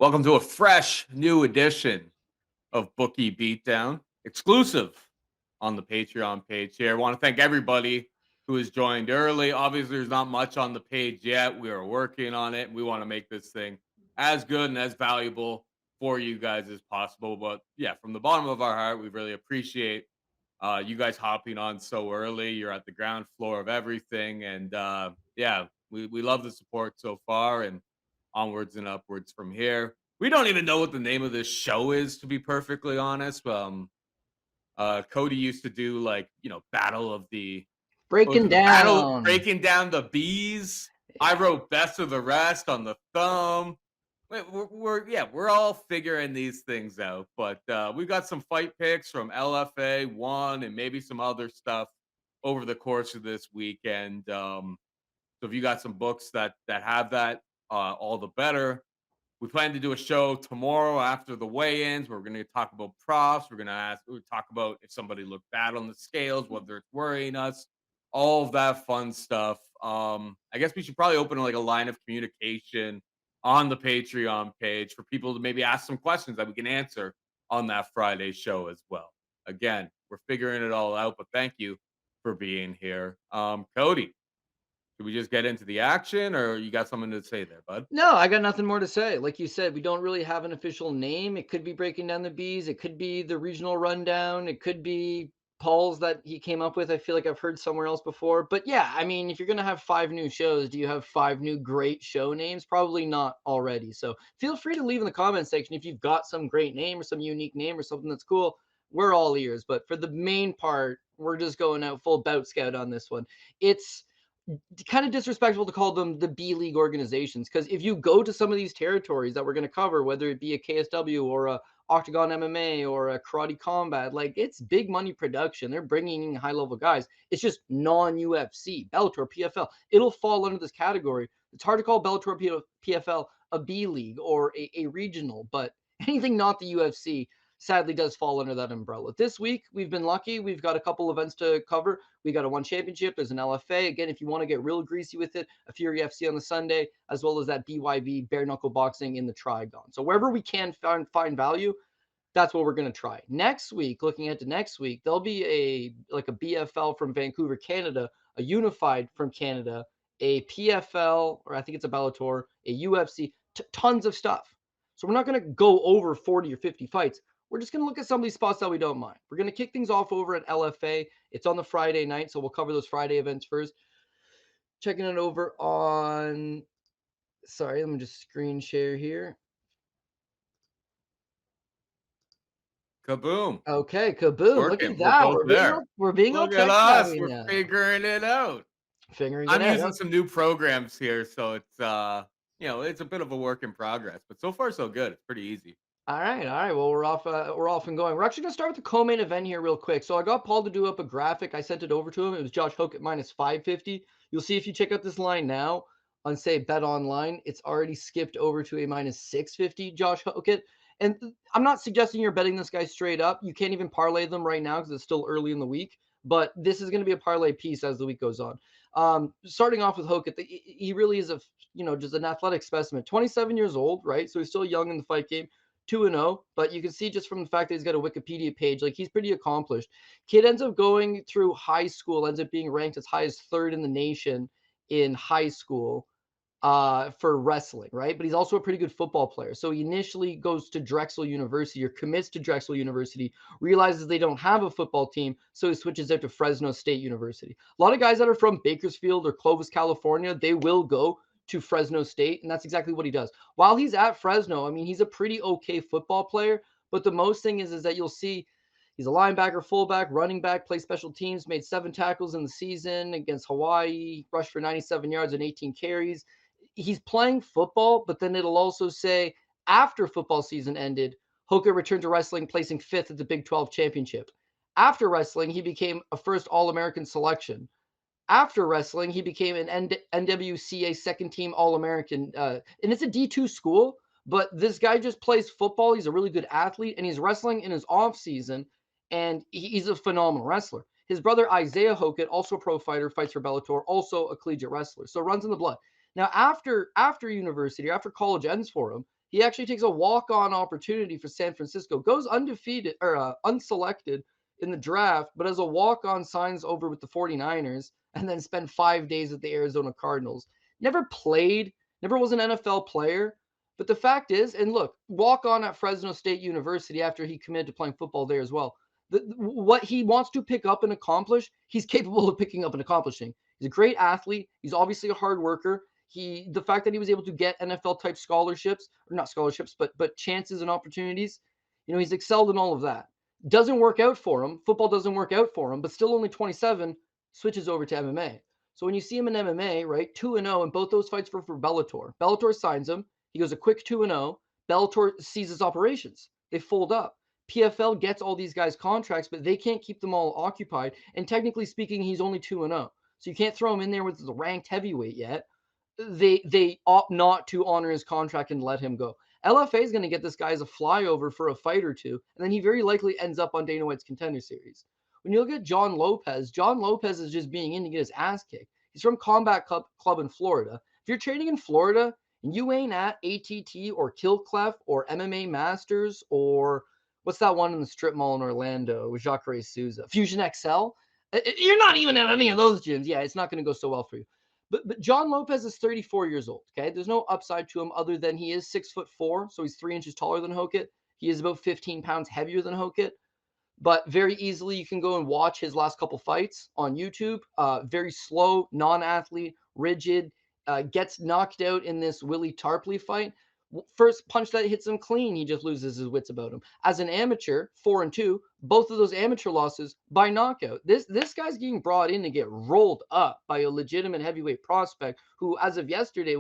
Welcome to a fresh new edition of Bookie Beatdown, exclusive on the Patreon page here. I want to thank everybody who has joined early. Obviously, there's not much on the page yet. We are working on it. We want to make this thing as good and as valuable for you guys as possible. But yeah, from the bottom of our heart, we really appreciate you guys hopping on so early. You're at the ground floor of everything. And yeah, we love the support so far and onwards and upwards from here. We don't even know what the name of this show is, to be perfectly honest. Cody used to do battle of the what was Breaking it, the battle down. breaking down the bees. I Yeah. wrote best of the rest on the thumb. We're all figuring these things out, but we got some fight picks from LFA one and maybe some other stuff over the course of this weekend. So if you got some books that have that, all the better. We plan to do a show tomorrow after the weigh-ins. We're going to talk about props. We talk about if somebody looked bad on the scales, whether it's worrying us, all of that fun stuff. I guess we should probably open like a line of communication on the Patreon page for people to maybe ask some questions that we can answer on that Friday show as well. Again, we're figuring it all out, but thank you for being here. Cody, should we just get into the action or you got something to say there, bud? No, I got nothing more to say. Like you said, we don't really have an official name. It could be Breaking Down the Bees. It could be the regional rundown. It could be Paul's that he came up with. I feel like I've heard somewhere else before. But yeah, I mean, if you're going to have 5 new shows, do you have 5 new great show names? Probably not already. So feel free to leave in the comment section if you've got some great name or some unique name or something that's cool. We're all ears. But for the main part, we're just going out full bout scout on this one. It's kind of disrespectful to call them the B League organizations, because if you go to some of these territories that we're going to cover, whether it be a KSW or a Octagon MMA or a Karate Combat, like it's big money production. They're bringing in high level guys. It's just non UFC, Bellator, PFL. It'll fall under this category. It's hard to call Bellator, PFL a B League or a regional, but anything not the UFC sadly does fall under that umbrella. This week, we've been lucky. We've got a couple events to cover. We got a one championship. There's an LFA. Again, if you want to get real greasy with it, a Fury FC on the Sunday, as well as that BYB bare knuckle boxing in the Trigon. So wherever we can find value, that's what we're going to try. Next week, looking at the next week, there'll be a BFL from Vancouver, Canada, a Unified from Canada, a PFL, or I think it's a Bellator, a UFC, tons of stuff. So we're not going to go over 40 or 50 fights. We're just going to look at some of these spots that we don't mind. We're going to kick things off over at LFA. It's on the Friday night, so we'll cover those Friday events first. Checking it over on, sorry, let me just screen share here. Kaboom. Okay, kaboom. Look Working. at We're that. both there. We're being all Look at tech us. savvy We're now. figuring it out. Figuring it I'm out. using some new programs here, so it's it's a bit of a work in progress, but so far so good. It's pretty easy. All right, all right. Well, we're off and going. We're actually gonna start with the co-main event here real quick. So I got Paul to do up a graphic. I sent it over to him. It was Josh Hokit minus 550. You'll see if you check out this line now on say Bet Online, it's already skipped over to a minus 650 Josh Hokit. And I'm not suggesting you're betting this guy straight up. You can't even parlay them right now because it's still early in the week. But this is going to be a parlay piece as the week goes on. Starting off with Hokit, he really is just an athletic specimen. 27 years old, right? So he's still young in the fight game. 2-0, but you can see just from the fact that he's got a Wikipedia page, like he's pretty accomplished. Kid ends up going through high school, ends up being ranked as high as 3rd in the nation in high school for wrestling, right? But he's also a pretty good football player. So he initially goes to Drexel University or commits to Drexel University, realizes they don't have a football team, so he switches out to Fresno State University. A lot of guys that are from Bakersfield or Clovis, California, they will go to Fresno State, and that's exactly what he does. While he's at Fresno, I mean, he's a pretty okay football player, but the most thing is that you'll see he's a linebacker, fullback, running back, plays special teams, made 7 tackles in the season against Hawaii, rushed for 97 yards and 18 carries. He's playing football, but then it'll also say after football season ended, Hokit returned to wrestling, placing 5th at the Big 12 championship. After wrestling, he became a first All-American selection. After wrestling, he became an NWCA second team All-American. And it's a D2 school, but this guy just plays football. He's a really good athlete, and he's wrestling in his off season, and he's a phenomenal wrestler. His brother Isaiah Hokit, also a pro fighter, fights for Bellator, also a collegiate wrestler. So runs in the blood. Now, after university, or after college ends for him, He actually takes a walk-on opportunity for San Francisco, goes undefeated or unselected in the draft, but as a walk-on signs over with the 49ers and then spend 5 days with the Arizona Cardinals. Never played, never was an NFL player. But the fact is, and look, walk on at Fresno State University after he committed to playing football there as well. What he wants to pick up and accomplish, he's capable of picking up and accomplishing. He's a great athlete. He's obviously a hard worker. The fact that he was able to get NFL type scholarships, or not scholarships, but chances and opportunities, he's excelled in all of that. Doesn't work out for him. Football doesn't work out for him, but still only 27, switches over to MMA. So when you see him in MMA, right, 2-0, and both those fights were for Bellator. Bellator signs him. He goes a quick 2-0. Bellator seizes operations. They fold up. PFL gets all these guys contracts, but they can't keep them all occupied. And technically speaking, he's only 2-0. So you can't throw him in there with the ranked heavyweight yet. They opt not to honor his contract and let him go. LFA is going to get this guy as a flyover for a fight or two, and then he very likely ends up on Dana White's Contender Series. When you look at John Lopez is just being in to get his ass kicked. He's from Combat Club in Florida. If you're training in Florida and you ain't at ATT or Killclef or MMA Masters or what's that one in the strip mall in Orlando with Jacare Souza, Fusion XL, you're not even at any of those gyms. Yeah, it's not going to go so well for you. But John Lopez is 34 years old, okay? There's no upside to him other than he is 6'4", so he's 3 inches taller than Hokit. He is about 15 pounds heavier than Hokit. But very easily, you can go and watch his last couple fights on YouTube. Very slow, non-athlete, rigid, gets knocked out in this Willie Tarpley fight. First punch that hits him clean, he just loses his wits about him. As an amateur, 4-2, both of those amateur losses by knockout. This guy's getting brought in to get rolled up by a legitimate heavyweight prospect who, as of yesterday,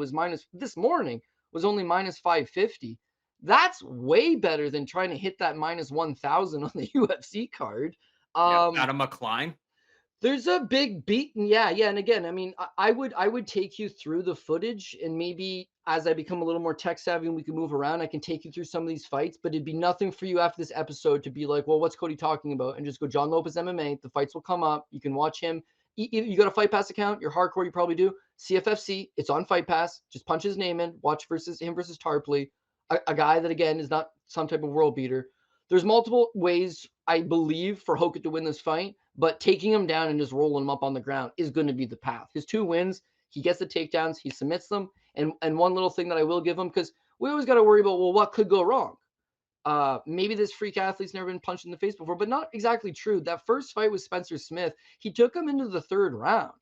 this morning was only minus 550. That's way better than trying to hit that minus 1,000 on the UFC card. Adam McCline. There's a big beat. Yeah. And again, I mean, I would take you through the footage, and maybe as I become a little more tech savvy and we can move around, I can take you through some of these fights, but it'd be nothing for you after this episode to be like, well, what's Cody talking about? And just go John Lopez MMA. The fights will come up. You can watch him. You got a Fight Pass account. You're hardcore. You probably do. CFFC. It's on Fight Pass. Just punch his name in. Watch him versus Tarpley. A guy that, again, is not some type of world beater. There's multiple ways, I believe, for Hokit to win this fight, but taking him down and just rolling him up on the ground is going to be the path. His 2 wins, he gets the takedowns, he submits them. And one little thing that I will give him, because we always got to worry about, well, what could go wrong? Maybe this freak athlete's never been punched in the face before, but not exactly true. That first fight with Spencer Smith, he took him into the 3rd round.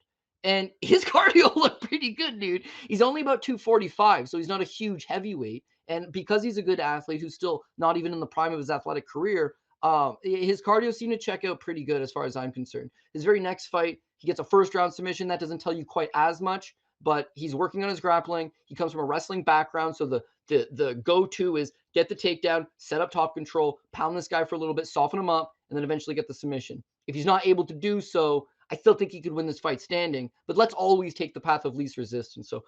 And his cardio looked pretty good, dude. He's only about 245, so he's not a huge heavyweight. And because he's a good athlete who's still not even in the prime of his athletic career, his cardio seemed to check out pretty good as far as I'm concerned. His very next fight, he gets a 1st round submission. That doesn't tell you quite as much, but he's working on his grappling. He comes from a wrestling background, so the go-to is get the takedown, set up top control, pound this guy for a little bit, soften him up, and then eventually get the submission. If he's not able to do so, I still think he could win this fight standing, but let's always take the path of least resistance. So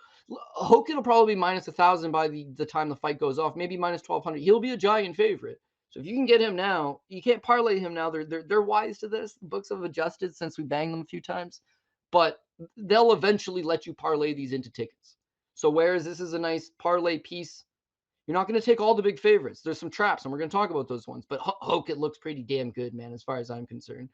Hokit will probably be minus 1,000 by the time the fight goes off, maybe minus 1,200. He'll be a giant favorite. So if you can get him now, you can't parlay him now. They're wise to this. The books have adjusted since we banged them a few times, but they'll eventually let you parlay these into tickets. So whereas this is a nice parlay piece, you're not going to take all the big favorites. There's some traps, and we're going to talk about those ones. But Hokit looks pretty damn good, man, as far as I'm concerned.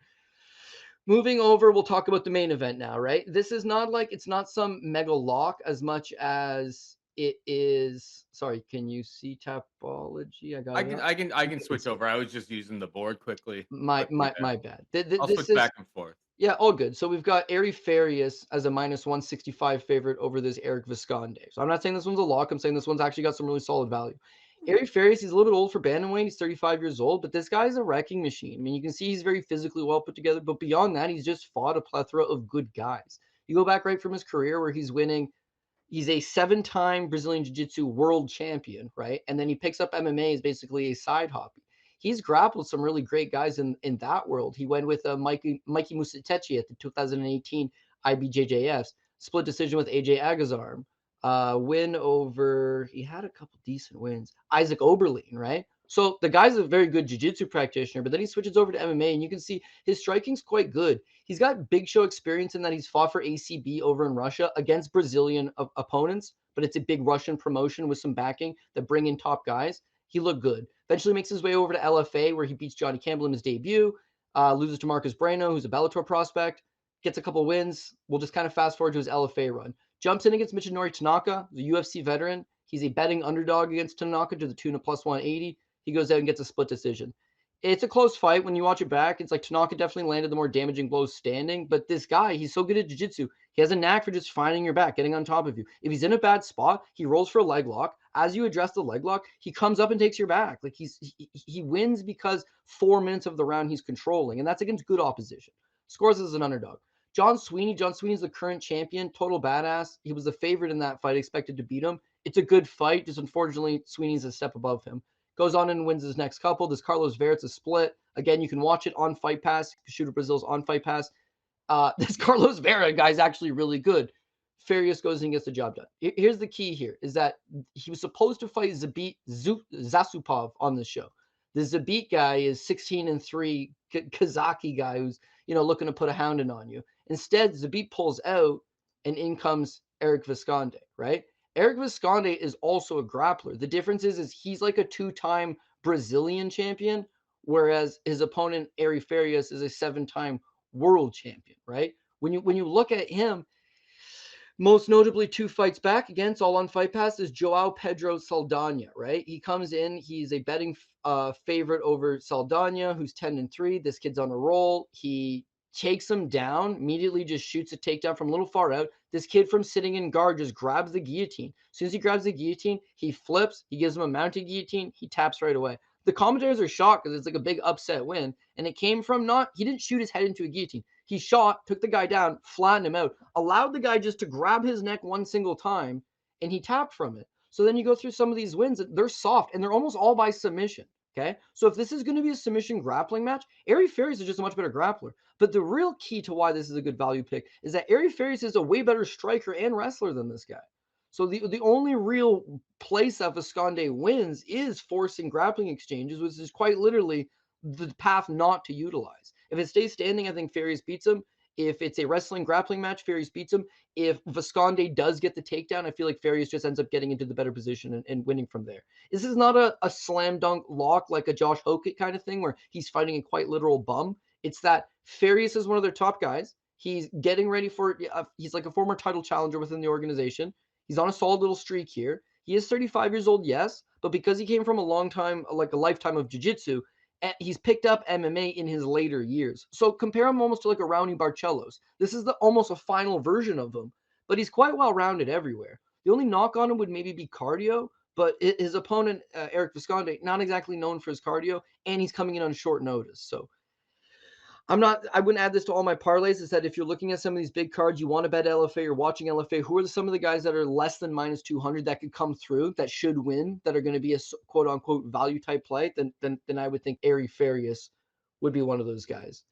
Moving over, we'll talk about the main event now, right? This is not like, it's not some mega lock as much as it is. Sorry, can you see Tapology? I can switch over. I was just using the board quickly. My bad. I'll switch back and forth. Yeah, all good. So we've got Ari Farias as a minus 165 favorite over this Eric Visconde. So I'm not saying this one's a lock. I'm saying this one's actually got some really solid value. Ari Farias, he's a little bit old for bantamweight. He's 35 years old, but this guy's a wrecking machine. I mean, you can see he's very physically well put together, but beyond that, he's just fought a plethora of good guys. You go back right from his career where he's winning. He's a 7-time Brazilian Jiu-Jitsu world champion, right? And then he picks up MMA as basically a side hobby. He's grappled some really great guys in that world. He went with Mikey Musitechi at the 2018 IBJJFs, split decision with AJ Agazarm. Win over, he had a couple decent wins. Isaac Oberlin, right? So the guy's a very good jiu-jitsu practitioner, but then he switches over to MMA, and you can see his striking's quite good. He's got big show experience in that he's fought for ACB over in Russia against Brazilian opponents, but it's a big Russian promotion with some backing that bring in top guys. He looked good. Eventually makes his way over to LFA, where he beats Johnny Campbell in his debut, loses to Marcus Breno, who's a Bellator prospect, gets a couple wins. We'll just kind of fast forward to his LFA run. Jumps in against Michinori Tanaka, the UFC veteran. He's a betting underdog against Tanaka to the tune of plus 180. He goes out and gets a split decision. It's a close fight. When you watch it back, it's like Tanaka definitely landed the more damaging blows standing, but this guy, he's so good at jiu-jitsu. He has a knack for just finding your back, getting on top of you. If he's in a bad spot, he rolls for a leg lock. As you address the leg lock, he comes up and takes your back. Like he wins because 4 minutes of the round he's controlling, and that's against good opposition. Scores as an underdog. John Sweeney's the current champion, total badass. He was the favorite in that fight, expected to beat him. It's a good fight, just unfortunately, Sweeney's a step above him. Goes on and wins his next couple. This Carlos Verrett's a split. Again, you can watch it on Fight Pass. Shooter Brazil's on Fight Pass. This Carlos Vera guy's actually really good. Farias goes and gets the job done. Here's the key here, is that he was supposed to fight Zabit Zasupov on this show. The Zabit guy is 16-3 Kazaki guy who's, looking to put a hounding on you. Instead, Zabit pulls out, and in comes Eric Visconde, right? Eric Visconde is also a grappler. The difference is he's like a 2-time Brazilian champion, whereas his opponent, Ari Farias, is a 7-time world champion, right? When you look at him, most notably 2 fights back against, all on Fight Pass, is Joao Pedro Saldana, right? He comes in, he's a betting favorite over Saldana, who's 10-3. This kid's on a roll. He takes him down, immediately just shoots a takedown from a little far out. This kid from sitting in guard just grabs the guillotine. As soon as he grabs the guillotine, he flips, he gives him a mounted guillotine, he taps right away. The commentators are shocked because it's like a big upset win, and it came from he didn't shoot his head into a guillotine. He shot, took the guy down, flattened him out, allowed the guy just to grab his neck one single time, and he tapped from it. So then you go through some of these wins, they're soft, and they're almost all by submission. Okay, so if this is going to be a submission grappling match, Ari Farias is just a much better grappler. But the real key to why this is a good value pick is that Ari Farias is a way better striker and wrestler than this guy. So the only real place that Visconde wins is forcing grappling exchanges, which is quite literally the path not to utilize. If it stays standing, I think Farias beats him. If it's a wrestling grappling match, Farias beats him. If Visconde does get the takedown, I feel like Farias just ends up getting into the better position and winning from there. This is not a slam dunk lock like a Josh Hokit kind of thing where he's fighting a quite literal bum. It's that Farias is one of their top guys. He's getting ready for he's like a former title challenger within the organization. He's on a solid little streak here. He is 35 years old, yes, but because he came from a long time, like a lifetime of jiu-jitsu, he's picked up MMA in his later years. So compare him almost to like a Rowney Barcelos. This is almost a final version of him, but he's quite well-rounded everywhere. The only knock on him would maybe be cardio, but his opponent, Eric Visconde, not exactly known for his cardio, and he's coming in on short notice. So I wouldn't add this to all my parlays. Is that if you're looking at some of these big cards, you want to bet LFA, you're watching LFA, who are some of the guys that are less than minus 200 that could come through, that should win, that are going to be a quote unquote value type play, then I would think Ari Farias would be one of those guys.